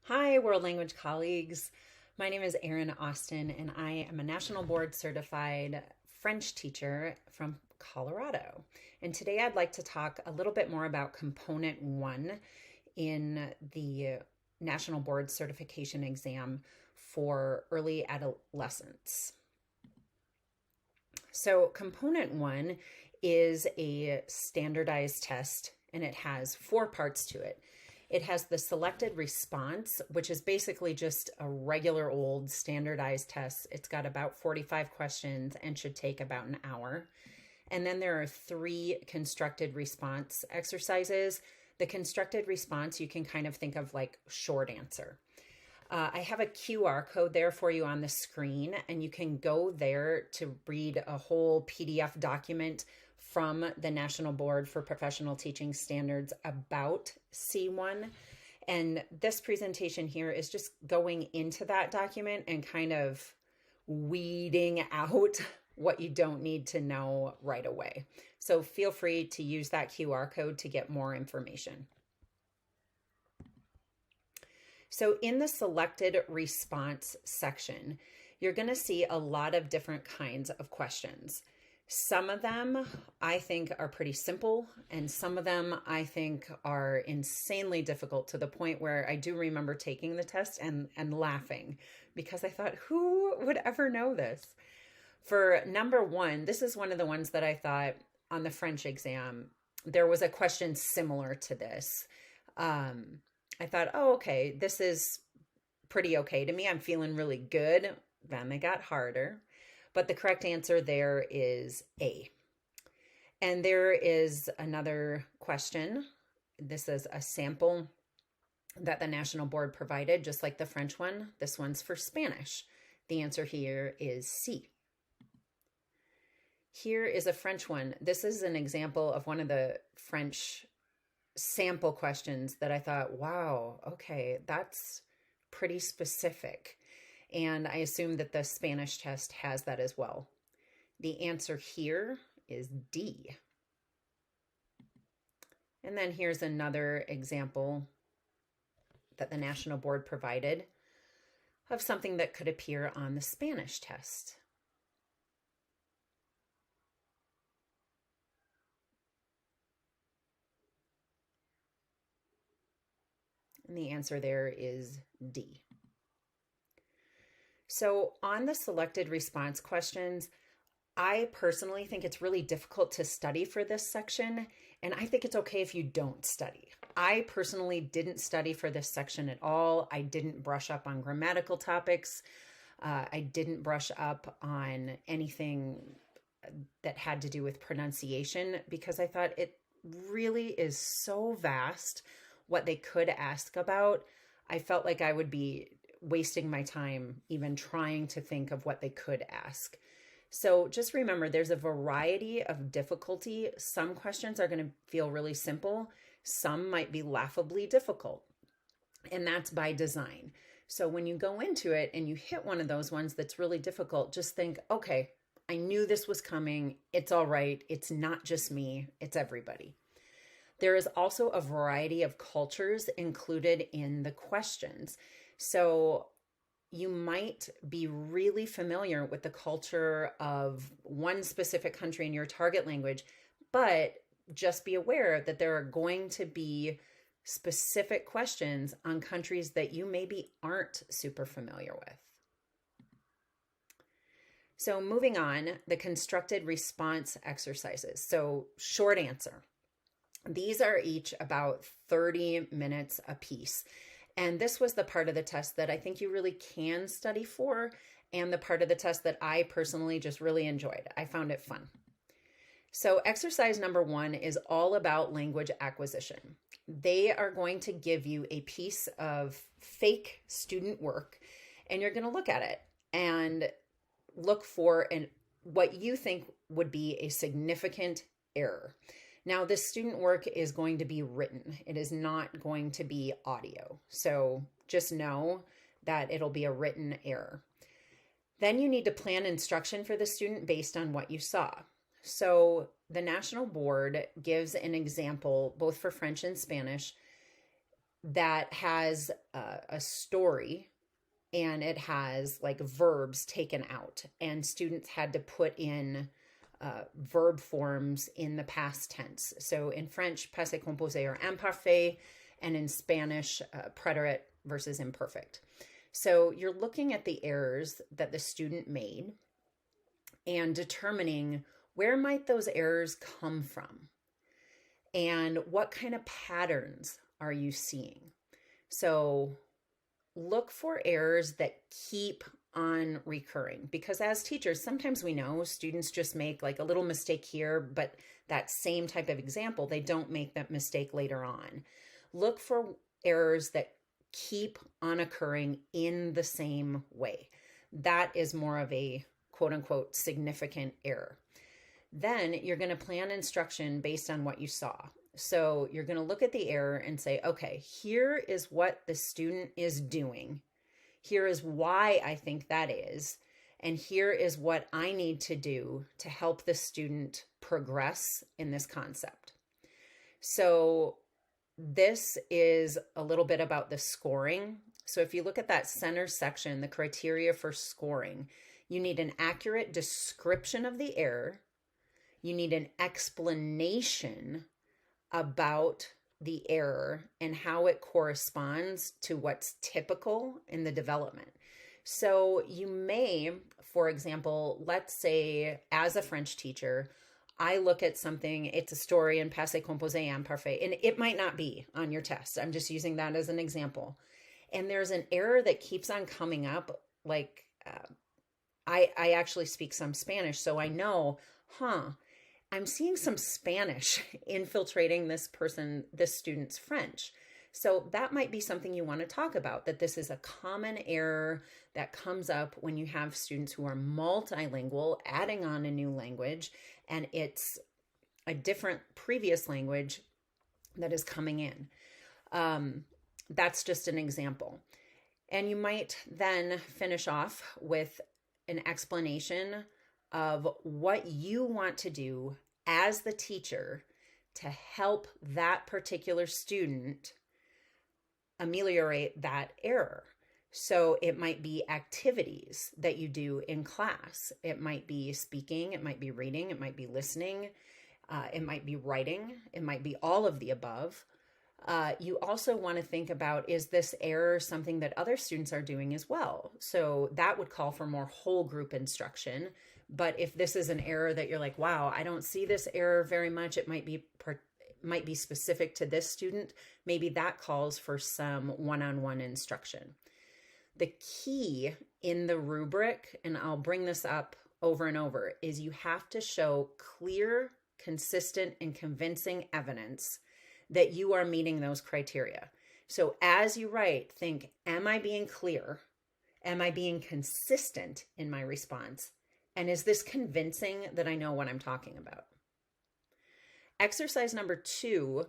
Hi, world language colleagues. My name is Erin Austin, and I am a national board certified French teacher from Colorado. And today I'd like to talk a little bit more about component one in the national board certification exam for early adolescents. So component one is a standardized test, and it has 4 parts to it. It has the selected response, which is basically just a regular old standardized test. It's got about 45 questions and should take about an hour. And then there are 3 constructed response exercises. The constructed response you can kind of think of like short answer. I have a QR code there for you on the screen, and you can go there to read a whole PDF document from the National Board for Professional Teaching Standards about C1. And this presentation here is just going into that document and kind of weeding out what you don't need to know right away. So feel free to use that QR code to get more information. So in the selected response section, you're going to see a lot of different kinds of questions. Some of them I think are pretty simple, and some of them I think are insanely difficult to the point where I do remember taking the test and laughing because I thought, who would ever know this? For number 1, this is one of the ones that I thought on the French exam, there was a question similar to this. I thought, oh, okay, this is pretty okay to me. I'm feeling really good. Then they got harder. But the correct answer there is A. And there is another question. This is a sample that the National Board provided, just like the French one. This one's for Spanish. The answer here is C. Here is a French one. This is an example of one of the French sample questions that I thought, wow, okay, that's pretty specific. And I assume that the Spanish test has that as well. The answer here is D. And then here's another example that the National Board provided of something that could appear on the Spanish test. And the answer there is D. So on the selected response questions, I personally think it's really difficult to study for this section, and I think it's okay if you don't study. I personally didn't study for this section at all. I didn't brush up on grammatical topics. I didn't brush up on anything that had to do with pronunciation because I thought it really is so vast what they could ask about. I felt like I would be wasting my time even trying to think of what they could ask. So just remember, there's a variety of difficulty. Some questions are going to feel really simple. Some might be laughably difficult. And that's by design. So when you go into it and you hit one of those ones that's really difficult, just think, okay, I knew this was coming. It's all right. It's not just me. It's everybody. There is also a variety of cultures included in the questions. So you might be really familiar with the culture of one specific country in your target language, but just be aware that there are going to be specific questions on countries that you maybe aren't super familiar with. So moving on, the constructed response exercises. So short answer. These are each about 30 minutes apiece. And this was the part of the test that I think you really can study for, and the part of the test that I personally just really enjoyed. I found it fun. So exercise number 1 is all about language acquisition. They are going to give you a piece of fake student work, and you're going to look at it and look for what you think would be a significant error. Now, this student work is going to be written. It is not going to be audio. So just know that it'll be a written error. Then you need to plan instruction for the student based on what you saw. So the National Board gives an example, both for French and Spanish, that has a story, and it has like verbs taken out, and students had to put in verb forms in the past tense. So in French, passé composé or imparfait, and in Spanish, preterite versus imperfect. So you're looking at the errors that the student made and determining where might those errors come from and what kind of patterns are you seeing. So look for errors that keep on recurring, because as teachers, sometimes we know students just make like a little mistake here, but that same type of example, they don't make that mistake later on. Look for errors that keep on occurring in the same way. That is more of a quote unquote significant error. Then you're going to plan instruction based on what you saw. So you're going to look at the error and say, okay, here is what the student is doing. Here is why I think that is. And here is what I need to do to help the student progress in this concept. So this is a little bit about the scoring. So if you look at that center section, the criteria for scoring, you need an accurate description of the error. You need an explanation about the error and how it corresponds to what's typical in the development. So you may, for example, let's say as a French teacher, I look at something, it's a story in passé composé imparfait, and it might not be on your test. I'm just using that as an example. And there's an error that keeps on coming up. Like I actually speak some Spanish, so I know, I'm seeing some Spanish infiltrating this student's French. So that might be something you want to talk about, that this is a common error that comes up when you have students who are multilingual, adding on a new language, and it's a different previous language that is coming in. That's just an example. And you might then finish off with an explanation of what you want to do as the teacher to help that particular student ameliorate that error. So it might be activities that you do in class. It might be speaking, it might be reading, it might be listening, it might be writing, it might be all of the above. You also want to think about, is this error something that other students are doing as well? So that would call for more whole group instruction. But if this is an error that you're like, wow, I don't see this error very much, it might be specific to this student, maybe that calls for some one-on-one instruction. The key in the rubric, and I'll bring this up over and over, is you have to show clear, consistent, and convincing evidence that you are meeting those criteria. So as you write, think, am I being clear? Am I being consistent in my response? And is this convincing that I know what I'm talking about? Exercise number 2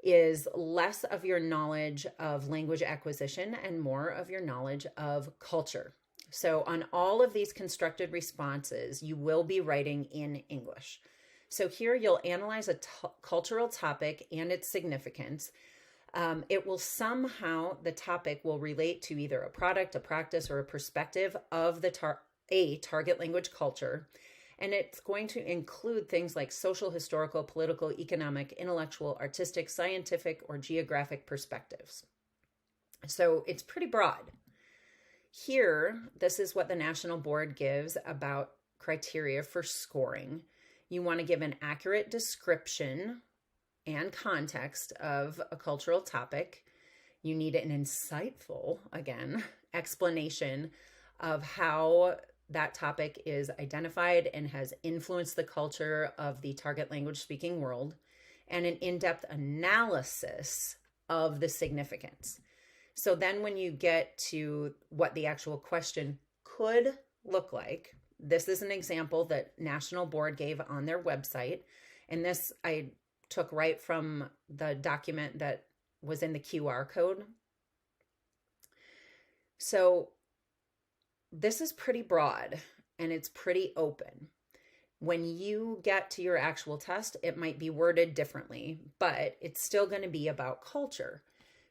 is less of your knowledge of language acquisition and more of your knowledge of culture. So on all of these constructed responses, you will be writing in English. So here you'll analyze a cultural topic and its significance. It will somehow, the topic will relate to either a product, a practice, or a perspective of a target language culture. And it's going to include things like social, historical, political, economic, intellectual, artistic, scientific, or geographic perspectives. So it's pretty broad. Here, this is what the National Board gives about criteria for scoring. You want to give an accurate description and context of a cultural topic. You need an insightful, again, explanation of how that topic is identified and has influenced the culture of the target language speaking world, and an in-depth analysis of the significance. So then when you get to what the actual question could look like, this is an example that National Board gave on their website. And this I took right from the document that was in the QR code. So this is pretty broad and it's pretty open. When you get to your actual test, it might be worded differently, but it's still going to be about culture.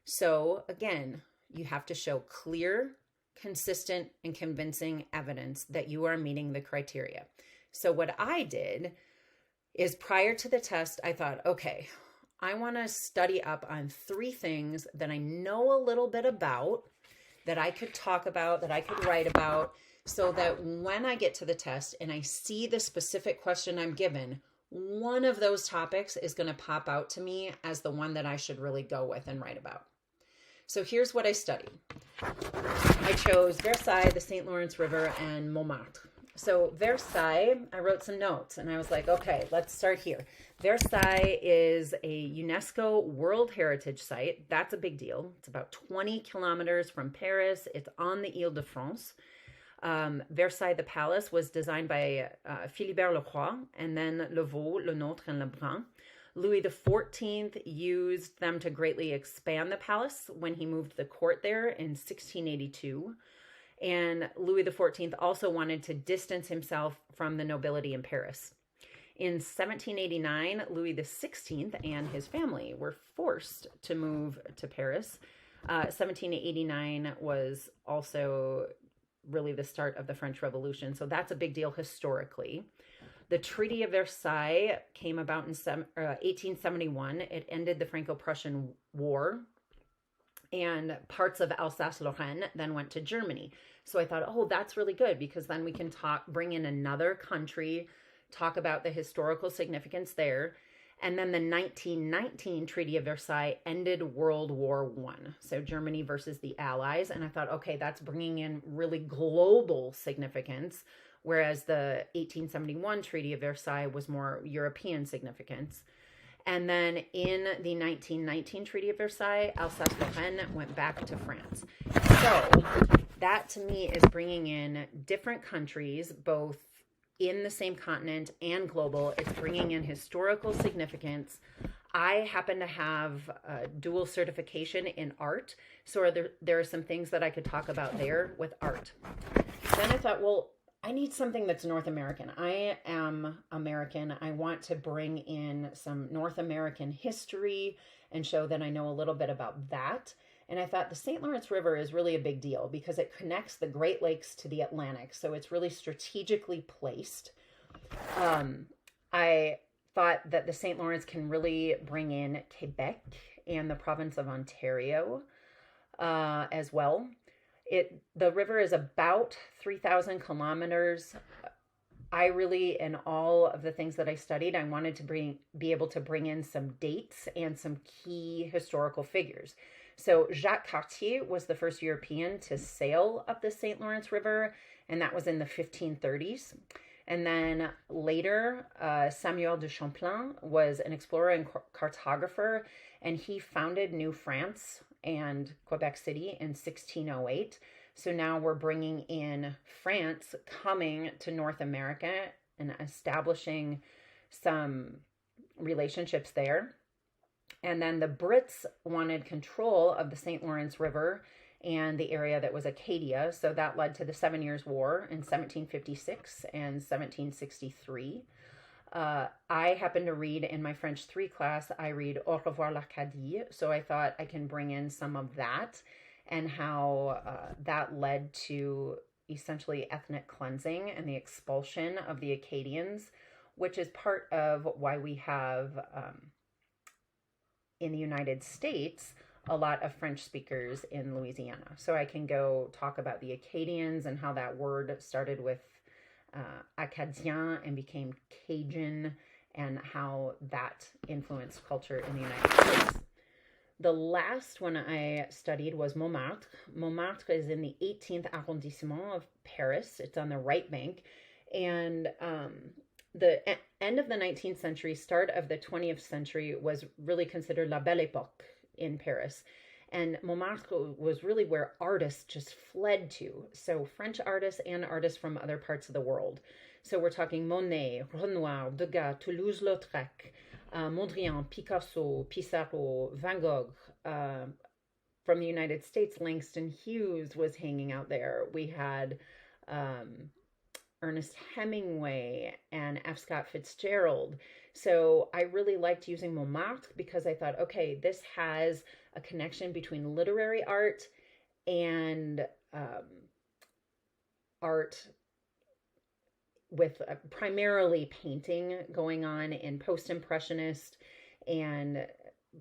So again, you have to show clear, consistent, and convincing evidence that you are meeting the criteria. So what I did is prior to the test, I thought, okay, I want to study up on 3 things that I know a little bit about, that I could talk about, that I could write about, so that when I get to the test and I see the specific question I'm given, one of those topics is going to pop out to me as the one that I should really go with and write about. So here's what I studied. I chose Versailles, the St. Lawrence River, and Montmartre. So Versailles, I wrote some notes and I was like, okay, let's start here. Versailles is a UNESCO World Heritage Site. That's a big deal. It's about 20 kilometers from Paris. It's on the Ile-de-France. Versailles, the palace, was designed by Philibert Le Roy, and then Le Vau, Le Nôtre, and Le Brun. Louis XIV used them to greatly expand the palace when he moved the court there in 1682. And Louis XIV also wanted to distance himself from the nobility in Paris. In 1789, Louis XVI and his family were forced to move to Paris. 1789 was also really the start of the French Revolution, so that's a big deal historically. The Treaty of Versailles came about in 1871. It ended the Franco-Prussian War, and parts of Alsace-Lorraine then went to Germany. So I thought, oh, that's really good, because then we can bring in another country, talk about the historical significance there. And then the 1919 Treaty of Versailles ended World War I. So Germany versus the Allies. And I thought, okay, that's bringing in really global significance, whereas the 1871 Treaty of Versailles was more European significance. And then in the 1919 Treaty of Versailles, Alsace-Lorraine went back to France. So that to me is bringing in different countries, both in the same continent and global. It's bringing in historical significance. I happen to have a dual certification in art, so there are some things that I could talk about there with art. Then I thought, well, I need something that's North American. I am American. I want to bring in some North American history and show that I know a little bit about that. And I thought the St. Lawrence River is really a big deal because it connects the Great Lakes to the Atlantic. So it's really strategically placed. I thought that the St. Lawrence can really bring in Quebec and the province of Ontario as well. The river is about 3,000 kilometers. I really, in all of the things that I studied, I wanted to be able to bring in some dates and some key historical figures. So Jacques Cartier was the first European to sail up the St. Lawrence River, and that was in the 1530s. And then later, Samuel de Champlain was an explorer and cartographer, and he founded New France and Quebec City in 1608. So now we're bringing in France coming to North America and establishing some relationships there. And then the Brits wanted control of the St. Lawrence River and the area that was Acadia. So that led to the 7 Years' War in 1756 and 1763. I happen to read in my French 3 class, I read Au revoir l'Acadie. So I thought I can bring in some of that and how that led to essentially ethnic cleansing and the expulsion of the Acadians, which is part of why we have in the United States a lot of French speakers in Louisiana. So I can go talk about the Acadians and how that word started with Acadien and became Cajun, and how that influenced culture in the United States. The last one I studied was Montmartre. Montmartre is in the 18th arrondissement of Paris. It's on the right bank. And the end of the 19th century, start of the 20th century was really considered la belle époque in Paris. And Montmartre was really where artists just fled to. So French artists and artists from other parts of the world. So we're talking Monet, Renoir, Degas, Toulouse-Lautrec, Mondrian, Picasso, Pissarro, Van Gogh. From the United States, Langston Hughes was hanging out there. We had Ernest Hemingway and F. Scott Fitzgerald. So I really liked using Montmartre because I thought, okay, this has a connection between literary art and art with primarily painting going on in post-impressionist and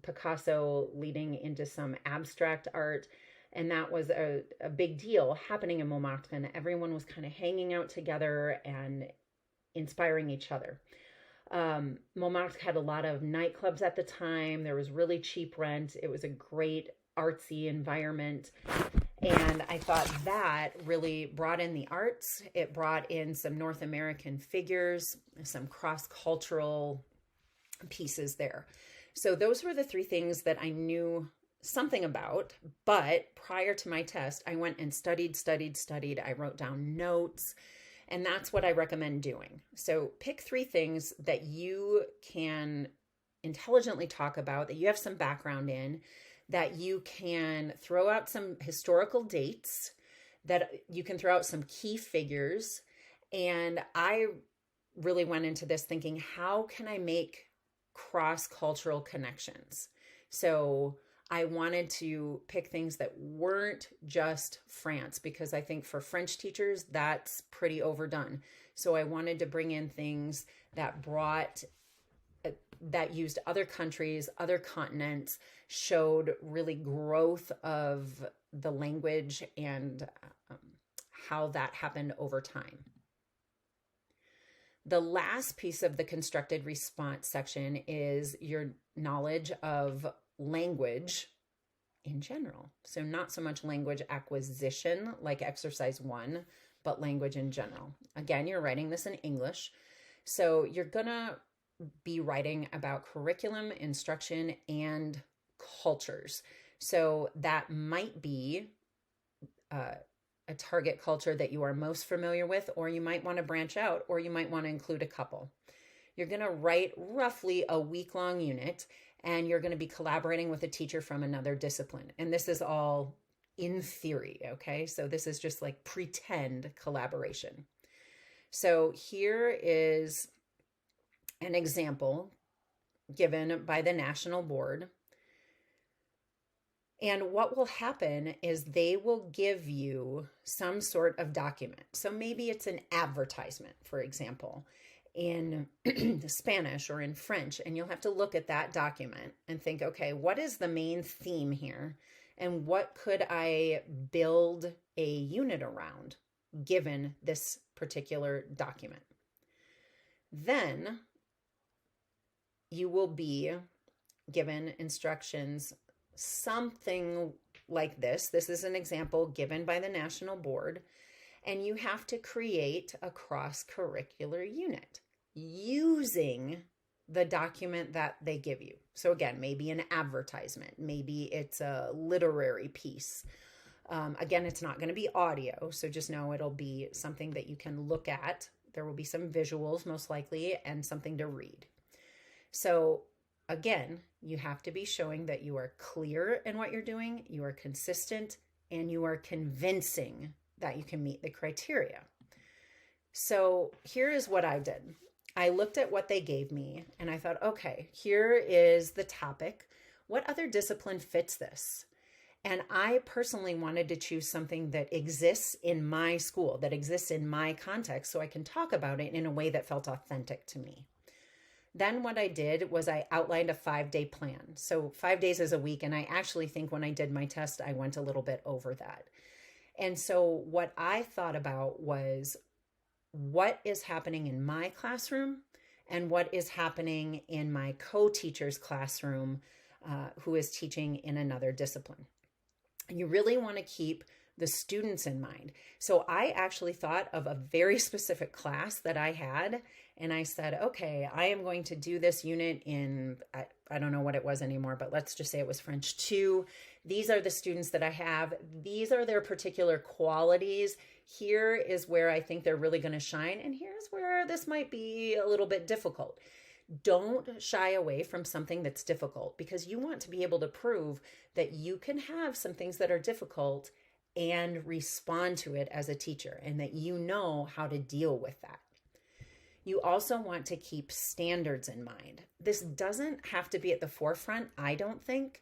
Picasso leading into some abstract art. And that was a big deal happening in Montmartre, and everyone was kind of hanging out together and inspiring each other. Montmartre had a lot of nightclubs at the time. There was really cheap rent. It was a great artsy environment. And I thought that really brought in the arts. It brought in some North American figures, some cross-cultural pieces there. So those were the three things that I knew something about. But prior to my test, I went and studied. I wrote down notes. And that's what I recommend doing. So pick three things that you can intelligently talk about, that you have some background in, that you can throw out some historical dates, that you can throw out some key figures. And I really went into this thinking, how can I make cross-cultural connections? So I wanted to pick things that weren't just France, because I think for French teachers, that's pretty overdone. So I wanted to bring in things that that used other countries, other continents, showed really growth of the language and how that happened over time. The last piece of the constructed response section is your knowledge of language in general. So not so much language acquisition like exercise 1, but language in general. Again, you're writing this in English. So you're gonna be writing about curriculum, instruction, and cultures. So that might be a target culture that you are most familiar with, or you might want to branch out, or you might want to include a couple. You're going to write roughly a week-long unit, and you're going to be collaborating with a teacher from another discipline. And this is all in theory, okay? So this is just like pretend collaboration. So here is an example given by the National Board. And what will happen is they will give you some sort of document. So maybe it's an advertisement, for example, in Spanish or in French, and you'll have to look at that document and think, okay, what is the main theme here? And what could I build a unit around given this particular document? Then you will be given instructions, something like this. This is an example given by the National Board, and you have to create a cross-curricular unit using the document that they give you. So again, maybe an advertisement, maybe it's a literary piece. Again, it's not going to be audio, so just know it'll be something that you can look at. There will be some visuals most likely and something to read. So again, you have to be showing that you are clear in what you're doing, you are consistent, and you are convincing that you can meet the criteria. So here is what I did. I looked at what they gave me and I thought, okay, here is the topic. What other discipline fits this? And I personally wanted to choose something that exists in my school, that exists in my context, so I can talk about it in a way that felt authentic to me. Then what I did was I outlined a 5-day plan. So 5 days is a week. And I actually think when I did my test, I went a little bit over that. And so what I thought about was what is happening in my classroom and what is happening in my co-teacher's classroom who is teaching in another discipline. And you really want to keep the students in mind. So I actually thought of a very specific class that I had, and I said, okay, I am going to do this unit in, I don't know what it was anymore, but let's just say it was French 2. These are the students that I have. These are their particular qualities. Here is where I think they're really going to shine, and here's where this might be a little bit difficult. Don't shy away from something that's difficult, because you want to be able to prove that you can have some things that are difficult and respond to it as a teacher, and that you know how to deal with that. You also want to keep standards in mind. This doesn't have to be at the forefront, I don't think,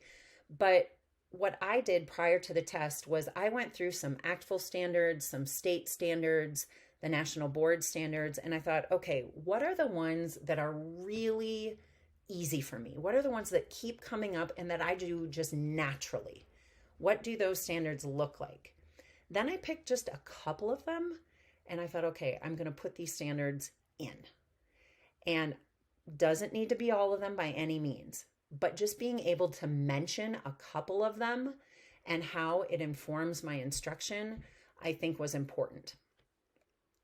but what I did prior to the test was I went through some ACTFL standards, some state standards, the national board standards, and I thought, okay, what are the ones that are really easy for me? What are the ones that keep coming up and that I do just naturally? What do those standards look like? Then I picked just a couple of them and I thought, okay, I'm going to put these standards in. And doesn't need to be all of them by any means, but just being able to mention a couple of them and how it informs my instruction, I think was important.